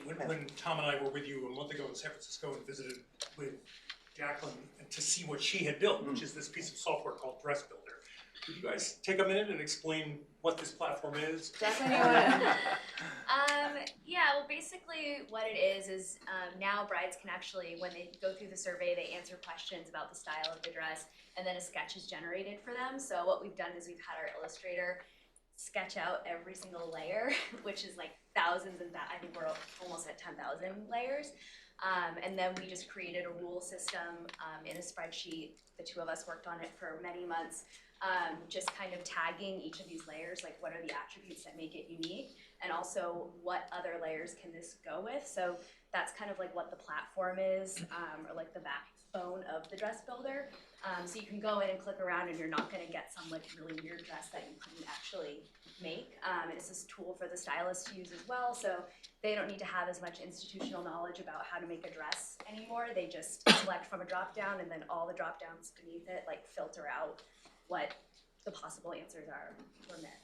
when Tom and I were with you a month ago in San Francisco and visited with Jaclyn to see what she had built, which is this piece of software called DressBuilder. Could you guys take a minute and explain what this platform is? Definitely want to. Yeah, well, basically what it is now brides can actually, when they go through the survey, they answer questions about the style of the dress, and then a sketch is generated for them. So what we've done is we've had our illustrator sketch out every single layer, which is like thousands and I think we're almost at 10,000 layers. And then we just created a rule system in a spreadsheet. The two of us worked on it for many months, just kind of tagging each of these layers, like what are the attributes that make it unique, and also what other layers can this go with. So that's kind of like what the platform is, or like the backbone of the DressBuilder. So you can go in and click around and you're not gonna get some like really weird dress that you couldn't actually make. And it's this tool for the stylist to use as well. So they don't need to have as much institutional knowledge about how to make a dress anymore. They just select from a drop down, and then all the drop downs beneath it like filter out what the possible answers are for men.